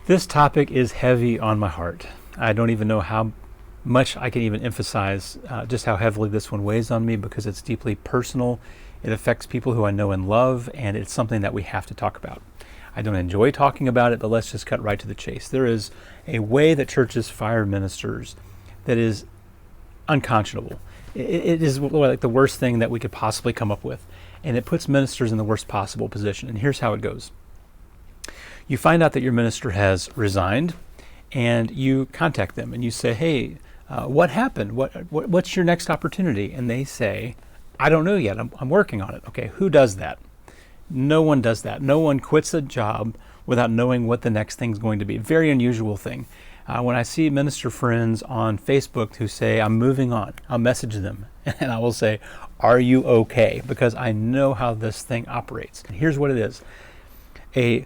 This topic is heavy on my heart. I don't even know how much I can even emphasize just how heavily this one weighs on me, because it's deeply personal. It affects people who I know and love, and it's something that we have to talk about. I don't enjoy talking about it, but let's just cut right to the chase. There is a way that churches fire ministers that is unconscionable. It is like the worst thing that we could possibly come up with, and it puts ministers in the worst possible position. And here's how it goes. You find out that your minister has resigned, and you contact them and you say, hey, what happened? What's your next opportunity? And they say, I don't know yet. I'm working on it. Okay, who does that? No one does that. No one quits a job without knowing what the next thing's going to be. Very unusual thing. When I see minister friends on Facebook who say, I'm moving on, I'll message them and I will say, are you okay? Because I know how this thing operates. And here's what it is. A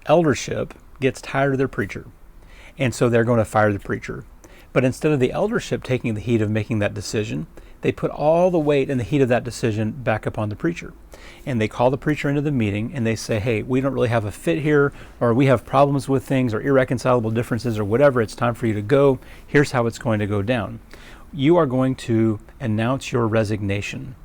eldership gets tired of their preacher, and so they're going to fire the preacher. But instead of the eldership taking the heat of making that decision, they put all the weight and the heat of that decision back upon the preacher. And they call the preacher into the meeting and they say, hey, we don't really have a fit here, or we have problems with things, or irreconcilable differences, or whatever. It's time for you to go. Here's how it's going to go down. You are going to announce your resignation.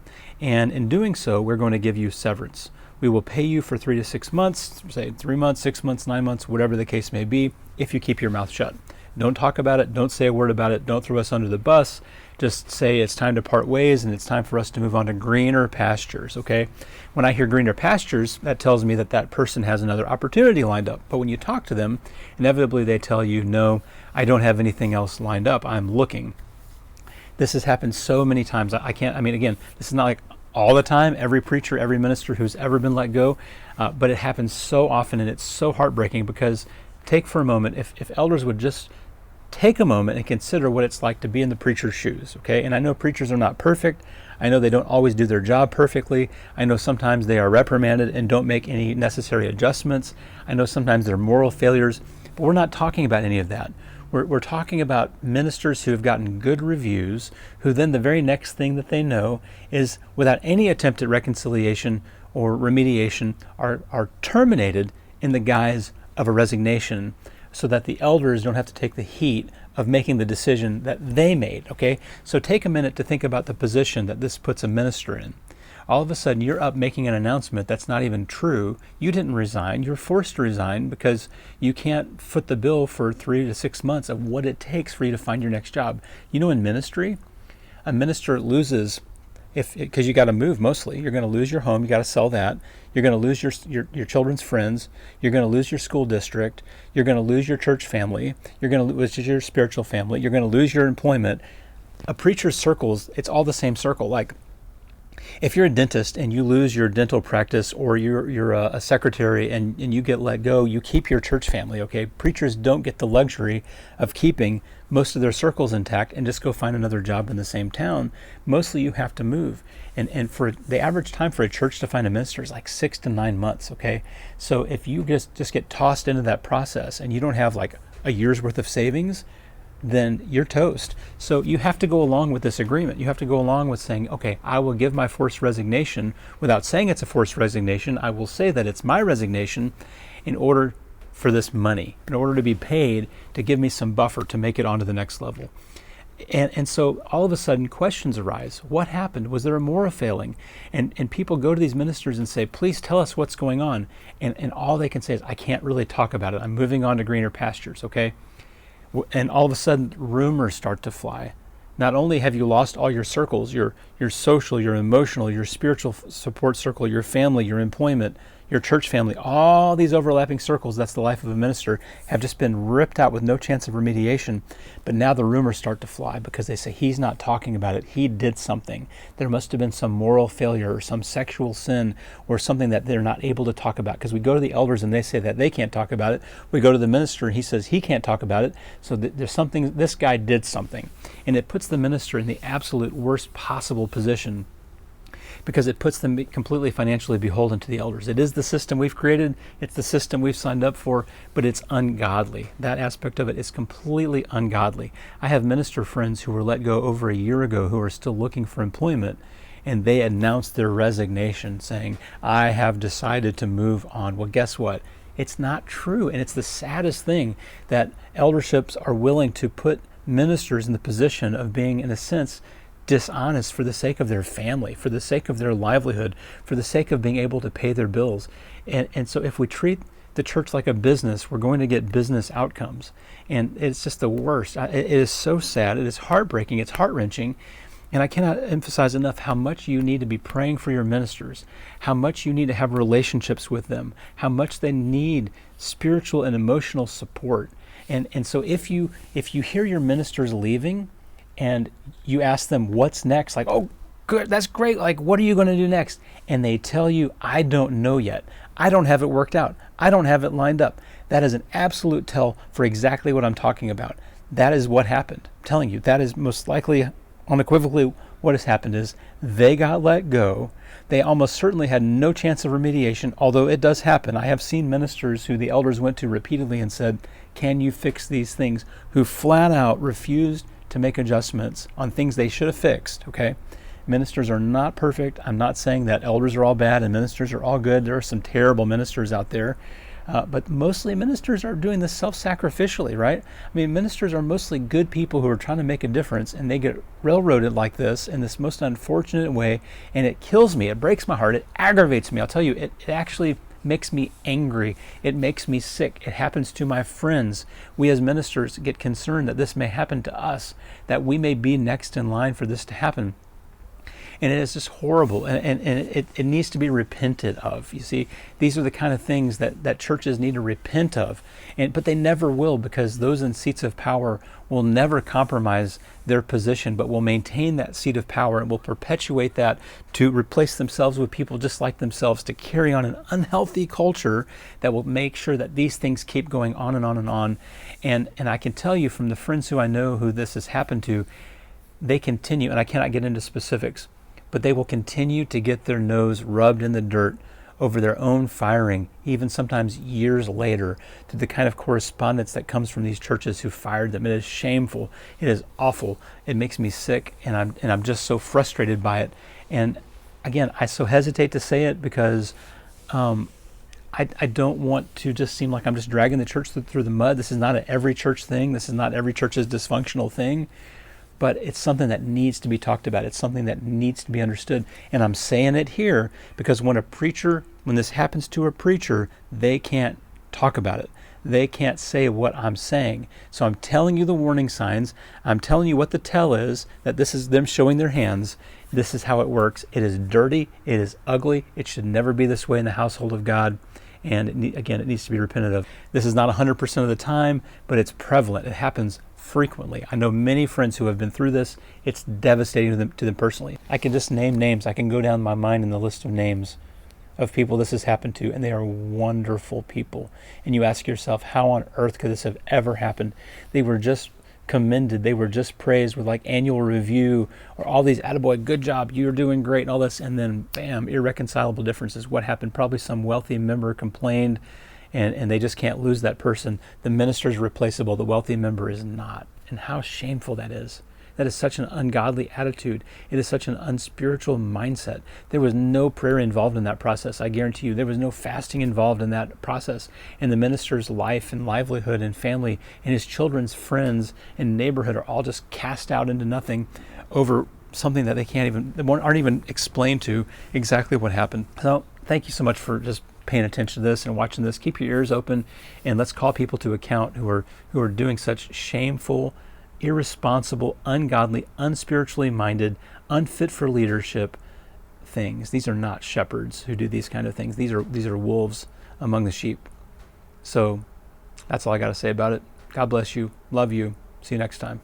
And in doing so, we're going to give you severance. We will pay you for 3 to 6 months, say 3 months, 6 months, 9 months, whatever the case may be, if you keep your mouth shut. Don't talk about it. Don't say a word about it. Don't throw us under the bus. Just say it's time to part ways and it's time for us to move on to greener pastures, okay? When I hear greener pastures, that tells me that that person has another opportunity lined up. But when you talk to them, inevitably they tell you, no, I don't have anything else lined up. I'm looking. This has happened so many times. Again, this is not like all the time, every preacher, every minister who's ever been let go, but it happens so often, and it's so heartbreaking. Because take for a moment, if elders would just take a moment and consider what it's like to be in the preacher's shoes, okay? And I know preachers are not perfect. I know they don't always do their job perfectly. I know sometimes they are reprimanded and don't make any necessary adjustments. I know sometimes they're moral failures, but we're not talking about any of that. We're talking about ministers who have gotten good reviews, who then the very next thing that they know is, without any attempt at reconciliation or remediation, are terminated in the guise of a resignation, so that the elders don't have to take the heat of making the decision that they made, okay? So take a minute to think about the position that this puts a minister in. All of a sudden, you're up making an announcement that's not even true. You didn't resign. You're forced to resign because you can't foot the bill for 3 to 6 months of what it takes for you to find your next job. You know, in ministry, a minister loses, because you got to move mostly. You're going to lose your home. You got to sell that. You're going to lose your children's friends. You're going to lose your school district. You're going to lose your church family. You're going to lose your spiritual family. You're going to lose your employment. A preacher's circles, it's all the same circle. Like, if you're a dentist and you lose your dental practice, or you're a secretary and you get let go, you keep your church family, okay? Preachers don't get the luxury of keeping most of their circles intact and just go find another job in the same town. Mostly you have to move. And for the average time for a church to find a minister is like 6 to 9 months, okay? So if you just get tossed into that process and you don't have like a year's worth of savings, then you're toast. So you have to go along with this agreement. You have to go along with saying, okay, I will give my forced resignation without saying it's a forced resignation. I will say that it's my resignation in order for this money, in order to be paid to give me some buffer to make it onto the next level. And so all of a sudden questions arise. What happened? Was there a moral failing? And people go to these ministers and say, please tell us what's going on. And all they can say is, I can't really talk about it. I'm moving on to greener pastures, okay? And all of a sudden, rumors start to fly. Not only have you lost all your circles, your social, your emotional, your spiritual support circle, your family, your employment, your church family, all these overlapping circles, that's the life of a minister, have just been ripped out with no chance of remediation. But now the rumors start to fly because they say, he's not talking about it. He did something. There must have been some moral failure or some sexual sin or something that they're not able to talk about. Because we go to the elders and they say that they can't talk about it. We go to the minister and he says he can't talk about it. So there's something, this guy did something. And it puts the minister in the absolute worst possible position, because it puts them completely financially beholden to the elders. It is the system we've created. It's the system we've signed up for, but it's ungodly. That aspect of it is completely ungodly. I have minister friends who were let go over a year ago who are still looking for employment, and they announced their resignation saying, I have decided to move on. Well, guess what? It's not true. And it's the saddest thing that elderships are willing to put ministers in the position of being, in a sense, dishonest for the sake of their family, for the sake of their livelihood, for the sake of being able to pay their bills. And so if we treat the church like a business, we're going to get business outcomes. And it's just the worst. It is so sad. It is heartbreaking. It's heart-wrenching. And I cannot emphasize enough how much you need to be praying for your ministers, how much you need to have relationships with them, how much they need spiritual and emotional support. And so if you hear your ministers leaving and you ask them what's next, like, oh, good, that's great, like, what are you going to do next? And they tell you, I don't know yet. I don't have it worked out. I don't have it lined up. That is an absolute tell for exactly what I'm talking about. That is what happened. I'm telling you, that is most likely, unequivocally, what has happened is they got let go. They almost certainly had no chance of remediation, although it does happen. I have seen ministers who the elders went to repeatedly and said, can you fix these things, who flat out refused to make adjustments on things they should have fixed, okay? Ministers are not perfect. I'm not saying that elders are all bad and ministers are all good. There are some terrible ministers out there. But mostly ministers are doing this self-sacrificially, right? I mean, ministers are mostly good people who are trying to make a difference, and they get railroaded like this in this most unfortunate way, and it kills me. It breaks my heart. It aggravates me. I'll tell you, it actually makes me angry. It makes me sick. It happens to my friends. We as ministers get concerned that this may happen to us, that we may be next in line for this to happen. And it is just horrible, and it needs to be repented of. You see, these are the kind of things that churches need to repent of, but they never will, because those in seats of power will never compromise their position, but will maintain that seat of power and will perpetuate that to replace themselves with people just like themselves, to carry on an unhealthy culture that will make sure that these things keep going on and on and on. And I can tell you from the friends who I know who this has happened to, they continue, and I cannot get into specifics, but they will continue to get their nose rubbed in the dirt over their own firing, even sometimes years later, to the kind of correspondence that comes from these churches who fired them. It is shameful. It is awful. It makes me sick, and I'm just so frustrated by it. And again, I so hesitate to say it because I don't want to just seem like I'm just dragging the church through the mud. This is not an every church thing. This is not every church's dysfunctional thing. But it's something that needs to be talked about. It's something that needs to be understood. And I'm saying it here because when this happens to a preacher, they can't talk about it. They can't say what I'm saying. So I'm telling you the warning signs. I'm telling you what the tell is, that this is them showing their hands. This is how it works. It is dirty. It is ugly. It should never be this way in the household of God. And again, it needs to be repented of. This is not 100% of the time, but it's prevalent. It happens frequently. I know many friends who have been through this. It's devastating to them personally. I can just name names. I can go down my mind in the list of names of people this has happened to, and they are wonderful people. And you ask yourself, how on earth could this have ever happened? They were just commended. They were just praised with like annual review or all these attaboy, good job, you're doing great, and all this, and then bam, irreconcilable differences. What happened? Probably some wealthy member complained, and they just can't lose that person. The minister's replaceable, the wealthy member is not. And how shameful that is. That is such an ungodly attitude. It is such an unspiritual mindset. There was no prayer involved in that process. I guarantee you, there was no fasting involved in that process. And the minister's life and livelihood and family and his children's friends and neighborhood are all just cast out into nothing over something that they aren't even explained to exactly what happened. So thank you so much for just paying attention to this and watching this. Keep your ears open, and let's call people to account who are doing such shameful, irresponsible, ungodly, unspiritually minded, unfit for leadership things. These are not shepherds who do these kind of things. These are wolves among the sheep. So that's all I got to say about it. God bless you. Love you. See you next time.